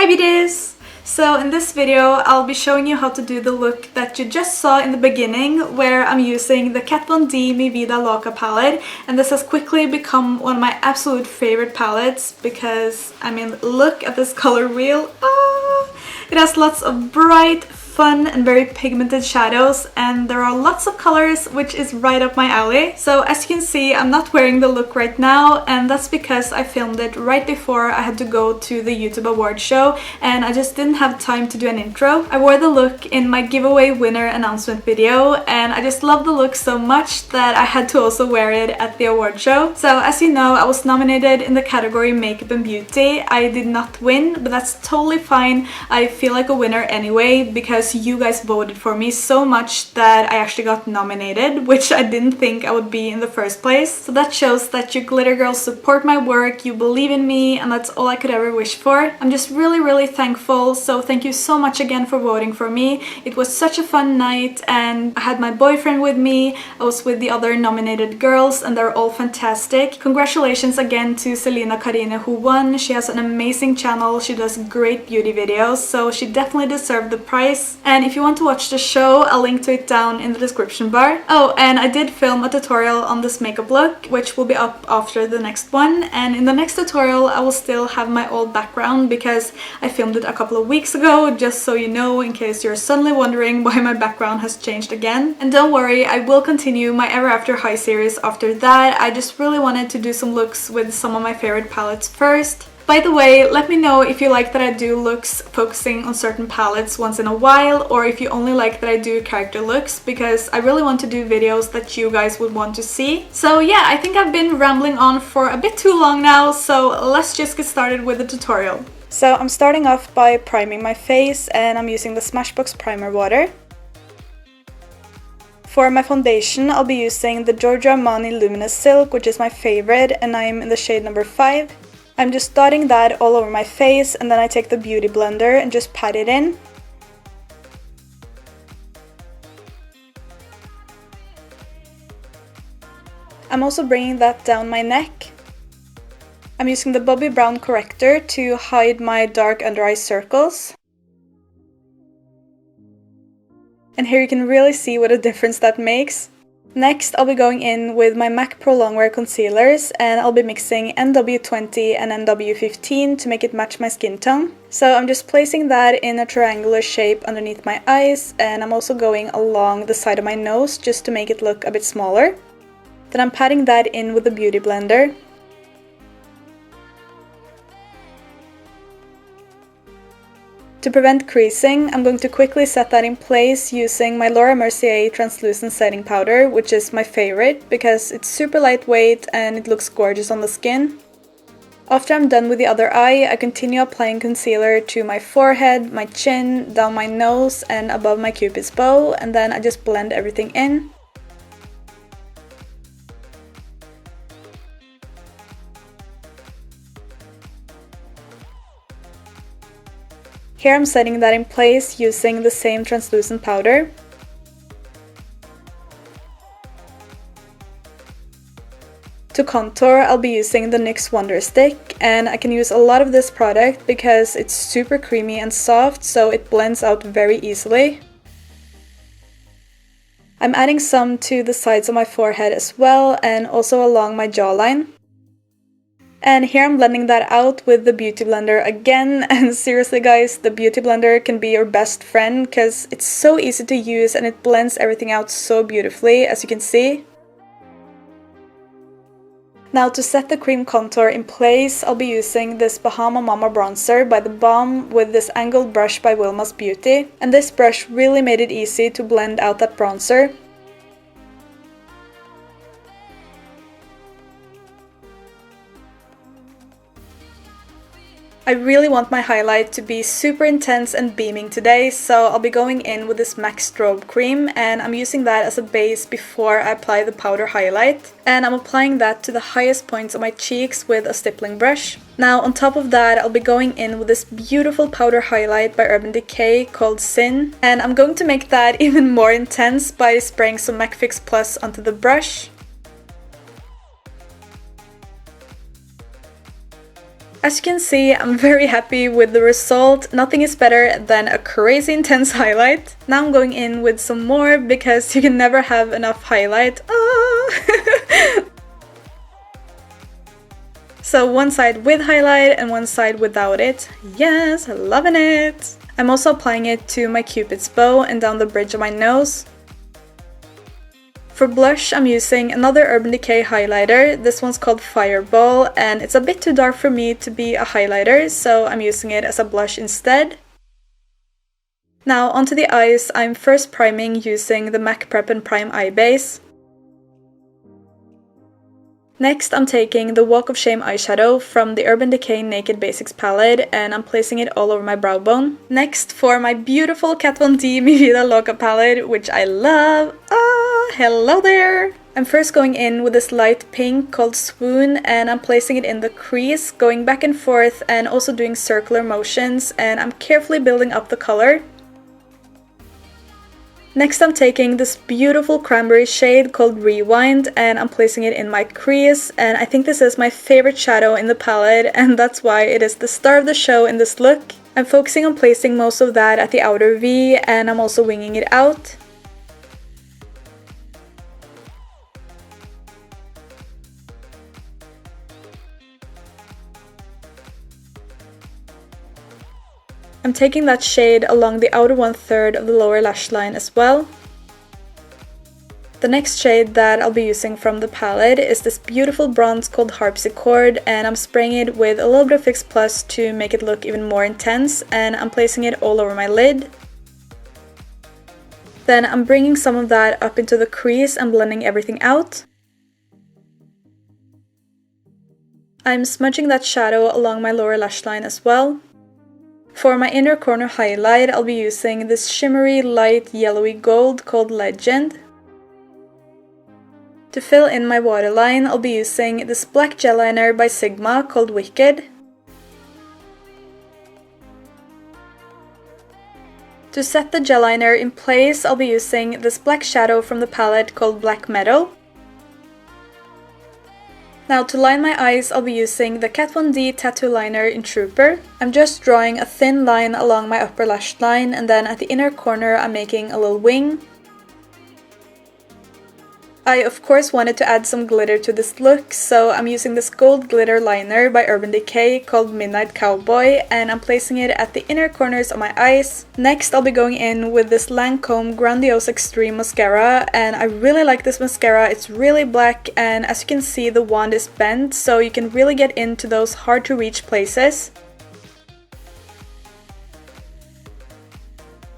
Hi beauties! So in this video I'll be showing you how to do the look that you just saw in the beginning, where I'm using the Kat Von D Mi Vida Loca palette, and this has quickly become one of my absolute favorite palettes because, I mean, look at this color wheel. It has lots of bright, fun and very pigmented shadows, and there are lots of colors, which is right up my alley. So as you can see, I'm not wearing the look right now, and that's because I filmed it right before I had to go to the YouTube award show and I just didn't have time to do an intro. I wore the look in my giveaway winner announcement video and I just love the look so much that I had to also wear it at the award show. So as you know, I was nominated in the category Makeup and Beauty. I did not win, but that's totally fine. I feel like a winner anyway because you guys voted for me so much that I actually got nominated, which I didn't think I would be in the first place. So that shows that you glitter girls support my work, you believe in me, and that's all I could ever wish for. I'm just really thankful, so thank you so much again for voting for me. It was such a fun night and I had my boyfriend with me, I was with the other nominated girls and they're all fantastic. Congratulations again to Selena Karine who won. She has an amazing channel, she does great beauty videos, so she definitely deserved the prize. And if you want to watch the show, I'll link to it down in the description bar. Oh, and I did film a tutorial on this makeup look, which will be up after the next one. And in the next tutorial, I will still have my old background because I filmed it a couple of weeks ago, just so you know, in case you're suddenly wondering why my background has changed again. And don't worry, I will continue my Ever After High series after that. I just really wanted to do some looks with some of my favorite palettes first. By the way, let me know if you like that I do looks focusing on certain palettes once in a while, or if you only like that I do character looks, because I really want to do videos that you guys would want to see. So yeah, I think I've been rambling on for a bit too long now, so let's just get started with the tutorial. So I'm starting off by priming my face, and I'm using the Smashbox Primer Water. For my foundation, I'll be using the Giorgio Armani Luminous Silk, which is my favorite, and I'm in the shade number 5. I'm just dotting that all over my face, and then I take the Beauty Blender and just pat it in. I'm also bringing that down my neck. I'm using the Bobbi Brown corrector to hide my dark under eye circles. And here you can really see what a difference that makes. Next, I'll be going in with my MAC Pro Longwear concealers, and I'll be mixing NW20 and NW15 to make it match my skin tone. So I'm just placing that in a triangular shape underneath my eyes, and I'm also going along the side of my nose just to make it look a bit smaller. Then I'm patting that in with the Beauty Blender. To prevent creasing, I'm going to quickly set that in place using my Laura Mercier translucent setting powder, which is my favorite because it's super lightweight and it looks gorgeous on the skin. After I'm done with the other eye, I continue applying concealer to my forehead, my chin, down my nose and above my cupid's bow, and then I just blend everything in. Here I'm setting that in place using the same translucent powder. To contour, I'll be using the NYX Wonder Stick, and I can use a lot of this product because it's super creamy and soft, so it blends out very easily. I'm adding some to the sides of my forehead as well, and also along my jawline. And here I'm blending that out with the Beauty Blender again, and seriously guys, the Beauty Blender can be your best friend because it's so easy to use and it blends everything out so beautifully, as you can see. Now to set the cream contour in place, I'll be using this Bahama Mama bronzer by The Balm with this angled brush by Wilma's Beauty, and this brush really made it easy to blend out that bronzer. I really want my highlight to be super intense and beaming today, so I'll be going in with this MAC Strobe Cream, and I'm using that as a base before I apply the powder highlight. And I'm applying that to the highest points of my cheeks with a stippling brush. Now on top of that, I'll be going in with this beautiful powder highlight by Urban Decay called Syn, and I'm going to make that even more intense by spraying some MAC Fix Plus onto the brush. As you can see, I'm very happy with the result. Nothing is better than a crazy intense highlight. Now I'm going in with some more because you can never have enough highlight. So one side with highlight and one side without it. Yes, loving it! I'm also applying it to my cupid's bow and down the bridge of my nose. For blush, I'm using another Urban Decay highlighter. This one's called Fireball, and it's a bit too dark for me to be a highlighter, so I'm using it as a blush instead. Now onto the eyes, I'm first priming using the MAC Prep and Prime Eye Base. Next, I'm taking the Walk of Shame eyeshadow from the Urban Decay Naked Basics palette, and I'm placing it all over my brow bone. Next, for my beautiful Kat Von D Mi Vida Loca palette, which I love. Hello there! I'm first going in with this light pink called Swoon, and I'm placing it in the crease, going back and forth and also doing circular motions, and I'm carefully building up the color. Next, I'm taking this beautiful cranberry shade called Rewind, and I'm placing it in my crease, and I think this is my favorite shadow in the palette, and that's why it is the star of the show in this look. I'm focusing on placing most of that at the outer V, and I'm also winging it out. I'm taking that shade along the outer 1/3 of the lower lash line as well. The next shade that I'll be using from the palette is this beautiful bronze called Harpsichord, and I'm spraying it with a little bit of Fix Plus to make it look even more intense, and I'm placing it all over my lid. Then I'm bringing some of that up into the crease and blending everything out. I'm smudging that shadow along my lower lash line as well. For my inner corner highlight, I'll be using this shimmery light yellowy gold called Legend. To fill in my waterline, I'll be using this black gel liner by Sigma called Wicked. To set the gel liner in place, I'll be using this black shadow from the palette called Black Meadow. Now to line my eyes, I'll be using the Kat Von D tattoo liner in Trooper. I'm just drawing a thin line along my upper lash line, and then at the inner corner I'm making a little wing. I of course wanted to add some glitter to this look, so I'm using this gold glitter liner by Urban Decay called Midnight Cowboy, and I'm placing it at the inner corners of my eyes. Next, I'll be going in with this Lancome Grandiose Extreme Mascara, and I really like this mascara. It's really black, and as you can see, the wand is bent, so you can really get into those hard to reach places.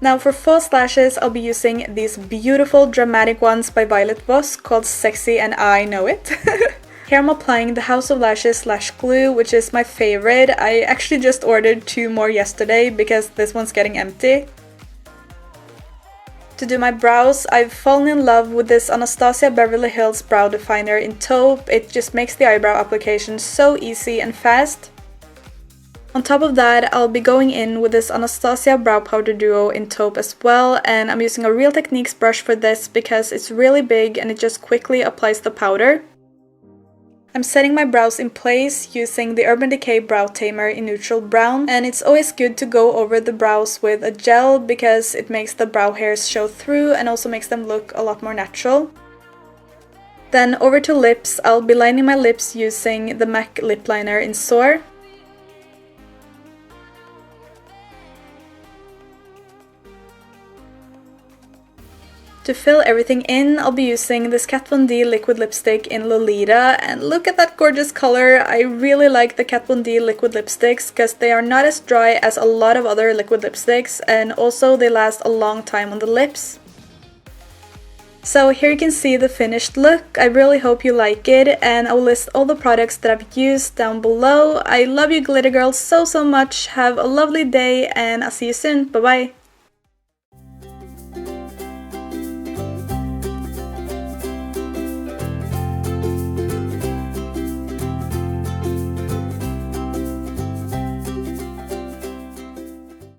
Now for false lashes, I'll be using these beautiful dramatic ones by Violet Voss called Sexy and I Know It. Here I'm applying the House of Lashes Lash Glue, which is my favorite. I actually just ordered 2 more yesterday because this one's getting empty. To do my brows, I've fallen in love with this Anastasia Beverly Hills Brow Definer in taupe. It just makes the eyebrow application so easy and fast. On top of that, I'll be going in with this Anastasia Brow Powder Duo in taupe as well, and I'm using a Real Techniques brush for this because it's really big and it just quickly applies the powder. I'm setting my brows in place using the Urban Decay Brow Tamer in neutral brown, and it's always good to go over the brows with a gel because it makes the brow hairs show through and also makes them look a lot more natural. Then over to lips, I'll be lining my lips using the MAC Lip Liner in Soar. To fill everything in, I'll be using this Kat Von D liquid lipstick in Lolita, and look at that gorgeous color. I really like the Kat Von D liquid lipsticks because they are not as dry as a lot of other liquid lipsticks, and also they last a long time on the lips. So here you can see the finished look. I really hope you like it, and I will list all the products that I've used down below. I love you Glittergirl so much. Have a lovely day, and I'll see you soon. Bye bye!